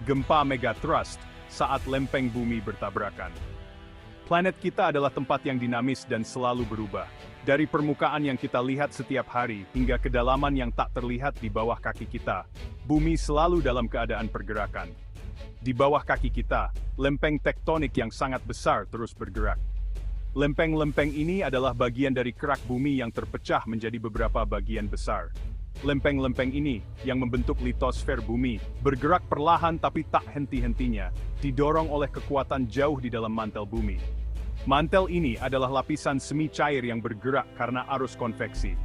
Gempa megathrust saat lempeng bumi bertabrakan. Planet kita adalah tempat yang dinamis dan selalu berubah. Dari permukaan yang kita lihat setiap hari hingga kedalaman yang tak terlihat di bawah kaki kita, bumi selalu dalam keadaan pergerakan. Di bawah kaki kita, lempeng tektonik yang sangat besar terus bergerak. Lempeng-lempeng ini adalah bagian dari kerak bumi yang terpecah menjadi beberapa bagian besar. Lempeng-lempeng ini, yang membentuk litosfer bumi, bergerak perlahan tapi tak henti-hentinya, didorong oleh kekuatan jauh di dalam mantel bumi. Mantel ini adalah lapisan semi cair yang bergerak karena arus konveksi.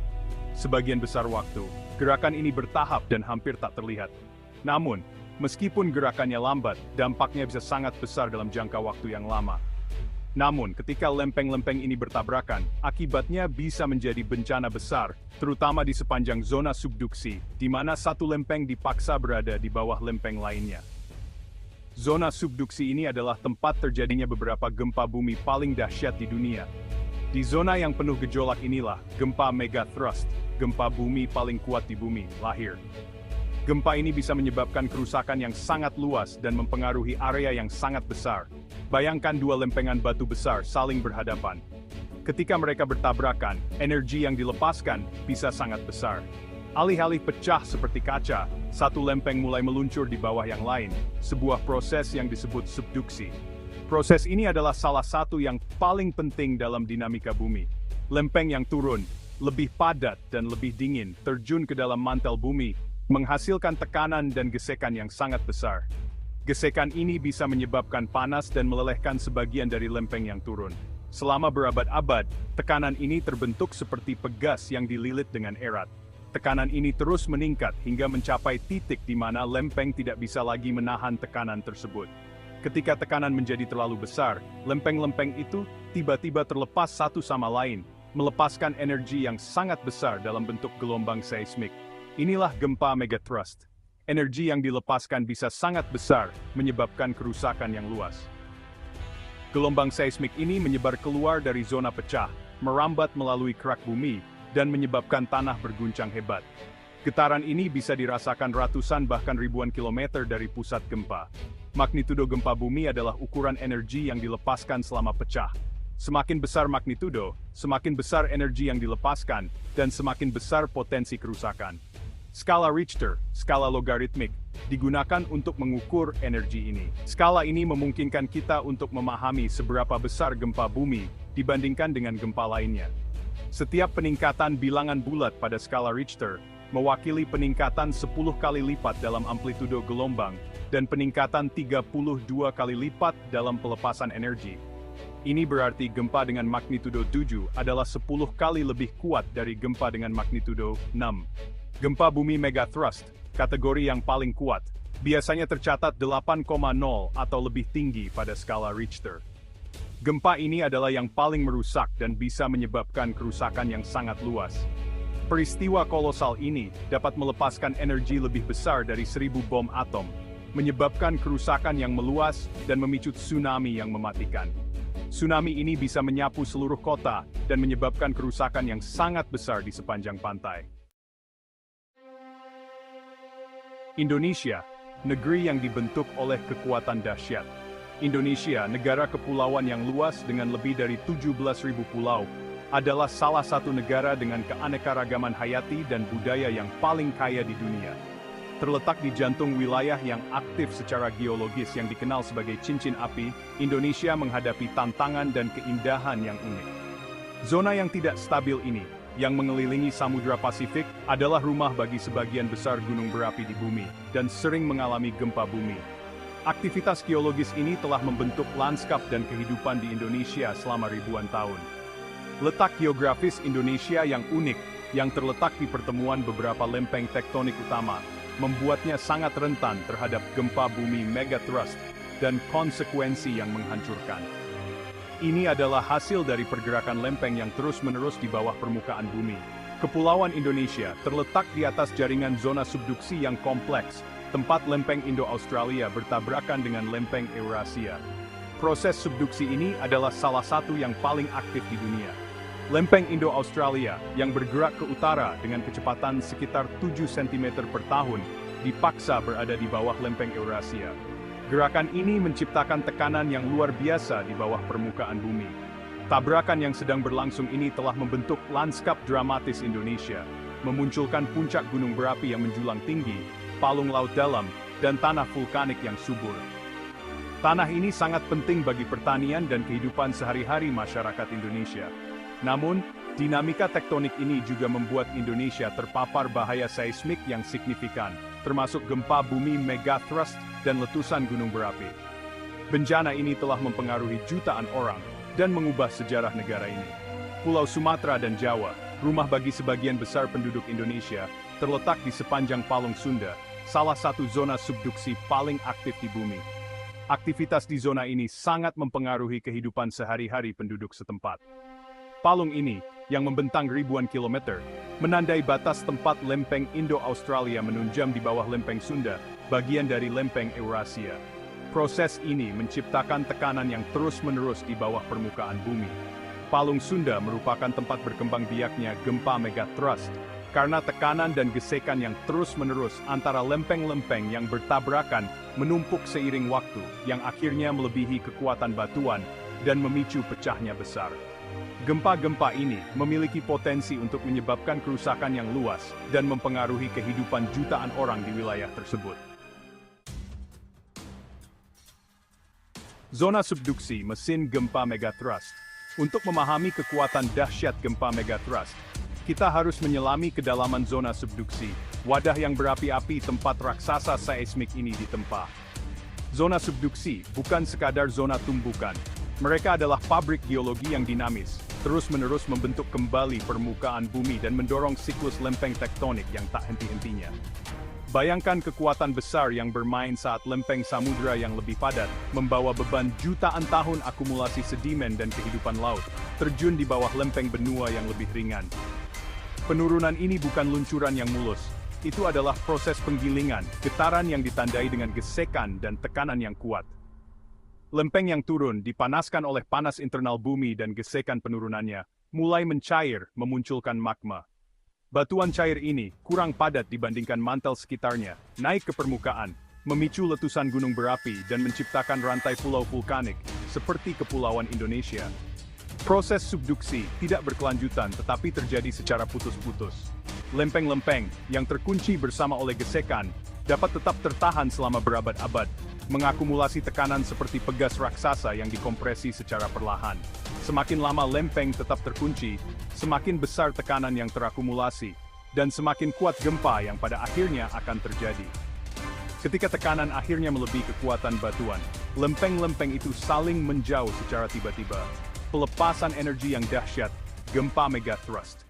Sebagian besar waktu, gerakan ini bertahap dan hampir tak terlihat. Namun, meskipun gerakannya lambat, dampaknya bisa sangat besar dalam jangka waktu yang lama. Namun, ketika lempeng-lempeng ini bertabrakan, akibatnya bisa menjadi bencana besar, terutama di sepanjang zona subduksi, di mana satu lempeng dipaksa berada di bawah lempeng lainnya. Zona subduksi ini adalah tempat terjadinya beberapa gempa bumi paling dahsyat di dunia. Di zona yang penuh gejolak inilah, gempa megathrust, gempa bumi paling kuat di bumi, lahir. Gempa ini bisa menyebabkan kerusakan yang sangat luas dan mempengaruhi area yang sangat besar. Bayangkan dua lempengan batu besar saling berhadapan. Ketika mereka bertabrakan, energi yang dilepaskan bisa sangat besar. Alih-alih pecah seperti kaca, satu lempeng mulai meluncur di bawah yang lain, sebuah proses yang disebut subduksi. Proses ini adalah salah satu yang paling penting dalam dinamika bumi. Lempeng yang turun, lebih padat dan lebih dingin, terjun ke dalam mantel bumi, menghasilkan tekanan dan gesekan yang sangat besar. Gesekan ini bisa menyebabkan panas dan melelehkan sebagian dari lempeng yang turun. Selama berabad-abad, tekanan ini terbentuk seperti pegas yang dililit dengan erat. Tekanan ini terus meningkat hingga mencapai titik di mana lempeng tidak bisa lagi menahan tekanan tersebut. Ketika tekanan menjadi terlalu besar, lempeng-lempeng itu tiba-tiba terlepas satu sama lain, melepaskan energi yang sangat besar dalam bentuk gelombang seismik. Inilah gempa megathrust. Energi yang dilepaskan bisa sangat besar, menyebabkan kerusakan yang luas. Gelombang seismik ini menyebar keluar dari zona pecah, merambat melalui kerak bumi, dan menyebabkan tanah berguncang hebat. Getaran ini bisa dirasakan ratusan bahkan ribuan kilometer dari pusat gempa. Magnitudo gempa bumi adalah ukuran energi yang dilepaskan selama pecah. Semakin besar magnitudo, semakin besar energi yang dilepaskan, dan semakin besar potensi kerusakan. Skala Richter, skala logaritmik, digunakan untuk mengukur energi ini. Skala ini memungkinkan kita untuk memahami seberapa besar gempa bumi dibandingkan dengan gempa lainnya. Setiap peningkatan bilangan bulat pada skala Richter mewakili peningkatan 10 kali lipat dalam amplitudo gelombang dan peningkatan 32 kali lipat dalam pelepasan energi. Ini berarti gempa dengan magnitudo 7 adalah 10 kali lebih kuat dari gempa dengan magnitudo 6. Gempa bumi megathrust, kategori yang paling kuat, biasanya tercatat 8,0 atau lebih tinggi pada skala Richter. Gempa ini adalah yang paling merusak dan bisa menyebabkan kerusakan yang sangat luas. Peristiwa kolosal ini dapat melepaskan energi lebih besar dari 1000 bom atom, menyebabkan kerusakan yang meluas dan memicu tsunami yang mematikan. Tsunami ini bisa menyapu seluruh kota dan menyebabkan kerusakan yang sangat besar di sepanjang pantai. Indonesia, negeri yang dibentuk oleh kekuatan dahsyat. Indonesia, negara kepulauan yang luas dengan lebih dari 17.000 pulau, adalah salah satu negara dengan keanekaragaman hayati dan budaya yang paling kaya di dunia. Terletak di jantung wilayah yang aktif secara geologis yang dikenal sebagai cincin api, Indonesia menghadapi tantangan dan keindahan yang unik. Zona yang tidak stabil ini, yang mengelilingi Samudra Pasifik, adalah rumah bagi sebagian besar gunung berapi di bumi, dan sering mengalami gempa bumi. Aktivitas geologis ini telah membentuk lanskap dan kehidupan di Indonesia selama ribuan tahun. Letak geografis Indonesia yang unik, yang terletak di pertemuan beberapa lempeng tektonik utama, membuatnya sangat rentan terhadap gempa bumi megathrust dan konsekuensi yang menghancurkan. Ini adalah hasil dari pergerakan lempeng yang terus-menerus di bawah permukaan bumi. Kepulauan Indonesia terletak di atas jaringan zona subduksi yang kompleks, tempat lempeng Indo-Australia bertabrakan dengan lempeng Eurasia. Proses subduksi ini adalah salah satu yang paling aktif di dunia. Lempeng Indo-Australia yang bergerak ke utara dengan kecepatan sekitar 7 cm per tahun dipaksa berada di bawah lempeng Eurasia. Gerakan ini menciptakan tekanan yang luar biasa di bawah permukaan bumi. Tabrakan yang sedang berlangsung ini telah membentuk lanskap dramatis Indonesia, memunculkan puncak gunung berapi yang menjulang tinggi, palung laut dalam, dan tanah vulkanik yang subur. Tanah ini sangat penting bagi pertanian dan kehidupan sehari-hari masyarakat Indonesia. Namun, dinamika tektonik ini juga membuat Indonesia terpapar bahaya seismik yang signifikan, termasuk gempa bumi megathrust dan letusan gunung berapi. Bencana ini telah mempengaruhi jutaan orang dan mengubah sejarah negara ini. Pulau Sumatera dan Jawa, rumah bagi sebagian besar penduduk Indonesia, terletak di sepanjang Palung Sunda, salah satu zona subduksi paling aktif di bumi. Aktivitas di zona ini sangat mempengaruhi kehidupan sehari-hari penduduk setempat. Palung ini, yang membentang ribuan kilometer, menandai batas tempat lempeng Indo-Australia menunjam di bawah lempeng Sunda, bagian dari lempeng Eurasia. Proses ini menciptakan tekanan yang terus-menerus di bawah permukaan bumi. Palung Sunda merupakan tempat berkembang biaknya gempa megathrust, karena tekanan dan gesekan yang terus-menerus antara lempeng-lempeng yang bertabrakan menumpuk seiring waktu, yang akhirnya melebihi kekuatan batuan dan memicu pecahnya besar. Gempa-gempa ini memiliki potensi untuk menyebabkan kerusakan yang luas dan mempengaruhi kehidupan jutaan orang di wilayah tersebut. Zona subduksi mesin gempa megathrust. Untuk memahami kekuatan dahsyat gempa megathrust, kita harus menyelami kedalaman zona subduksi, wadah yang berapi-api tempat raksasa seismik ini ditempa. Zona subduksi bukan sekadar zona tumbukan. Mereka adalah pabrik geologi yang dinamis, terus-menerus membentuk kembali permukaan bumi dan mendorong siklus lempeng tektonik yang tak henti-hentinya. Bayangkan kekuatan besar yang bermain saat lempeng samudera yang lebih padat, membawa beban jutaan tahun akumulasi sedimen dan kehidupan laut, terjun di bawah lempeng benua yang lebih ringan. Penurunan ini bukan luncuran yang mulus, itu adalah proses penggilingan, getaran yang ditandai dengan gesekan dan tekanan yang kuat. Lempeng yang turun dipanaskan oleh panas internal bumi dan gesekan penurunannya, mulai mencair, memunculkan magma. Batuan cair ini kurang padat dibandingkan mantel sekitarnya, naik ke permukaan, memicu letusan gunung berapi dan menciptakan rantai pulau vulkanik, seperti Kepulauan Indonesia. Proses subduksi tidak berkelanjutan tetapi terjadi secara putus-putus. Lempeng-lempeng yang terkunci bersama oleh gesekan dapat tetap tertahan selama berabad-abad, mengakumulasi tekanan seperti pegas raksasa yang dikompresi secara perlahan. Semakin lama lempeng tetap terkunci, semakin besar tekanan yang terakumulasi, dan semakin kuat gempa yang pada akhirnya akan terjadi. Ketika tekanan akhirnya melebihi kekuatan batuan, lempeng-lempeng itu saling menjauh secara tiba-tiba. Pelepasan energi yang dahsyat, gempa megathrust.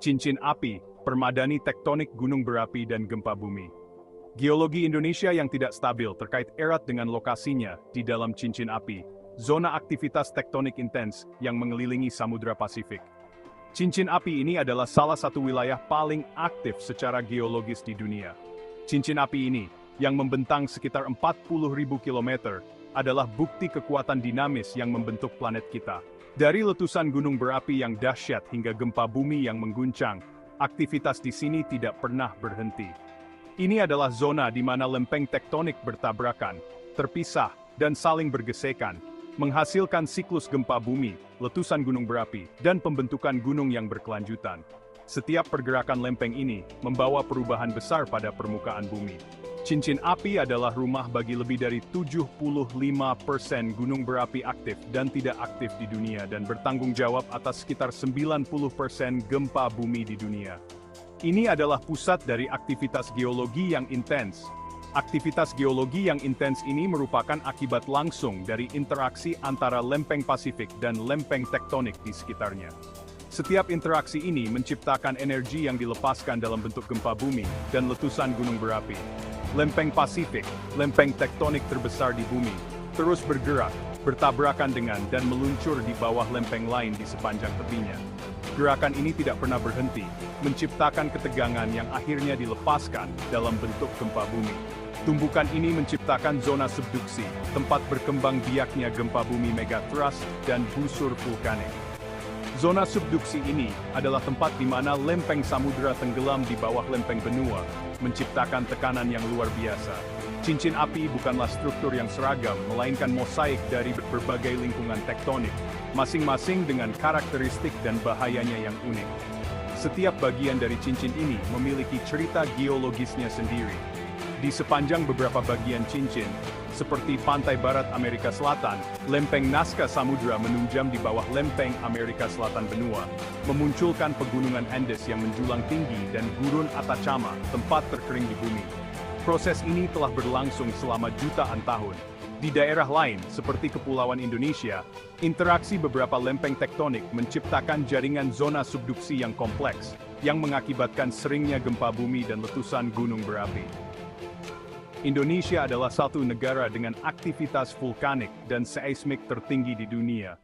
Cincin api, permadani tektonik gunung berapi dan gempa bumi. Geologi Indonesia yang tidak stabil terkait erat dengan lokasinya di dalam cincin api, zona aktivitas tektonik intens yang mengelilingi Samudra Pasifik. Cincin api ini adalah salah satu wilayah paling aktif secara geologis di dunia. Cincin api ini, yang membentang sekitar 40.000 km, adalah bukti kekuatan dinamis yang membentuk planet kita. Dari letusan gunung berapi yang dahsyat hingga gempa bumi yang mengguncang, aktivitas di sini tidak pernah berhenti. Ini adalah zona di mana lempeng tektonik bertabrakan, terpisah, dan saling bergesekan, menghasilkan siklus gempa bumi, letusan gunung berapi, dan pembentukan gunung yang berkelanjutan. Setiap pergerakan lempeng ini membawa perubahan besar pada permukaan bumi. Cincin api adalah rumah bagi lebih dari 75% gunung berapi aktif dan tidak aktif di dunia dan bertanggung jawab atas sekitar 90% gempa bumi di dunia. Ini adalah pusat dari aktivitas geologi yang intens. Aktivitas geologi yang intens ini merupakan akibat langsung dari interaksi antara lempeng Pasifik dan lempeng tektonik di sekitarnya. Setiap interaksi ini menciptakan energi yang dilepaskan dalam bentuk gempa bumi dan letusan gunung berapi. Lempeng Pasifik, lempeng tektonik terbesar di bumi, terus bergerak, bertabrakan dengan dan meluncur di bawah lempeng lain di sepanjang tepinya. Gerakan ini tidak pernah berhenti, menciptakan ketegangan yang akhirnya dilepaskan dalam bentuk gempa bumi. Tumbukan ini menciptakan zona subduksi, tempat berkembang biaknya gempa bumi megathrust dan busur vulkanik. Zona subduksi ini adalah tempat di mana lempeng samudera tenggelam di bawah lempeng benua, menciptakan tekanan yang luar biasa. Cincin api bukanlah struktur yang seragam, melainkan mosaik dari berbagai lingkungan tektonik, masing-masing dengan karakteristik dan bahayanya yang unik. Setiap bagian dari cincin ini memiliki cerita geologisnya sendiri. Di sepanjang beberapa bagian cincin, seperti pantai barat Amerika Selatan, lempeng Nazca Samudra menunjam di bawah lempeng Amerika Selatan benua, memunculkan pegunungan Andes yang menjulang tinggi dan gurun Atacama, tempat terkering di bumi. Proses ini telah berlangsung selama jutaan tahun. Di daerah lain, seperti Kepulauan Indonesia, interaksi beberapa lempeng tektonik menciptakan jaringan zona subduksi yang kompleks, yang mengakibatkan seringnya gempa bumi dan letusan gunung berapi. Indonesia adalah satu negara dengan aktivitas vulkanik dan seismik tertinggi di dunia.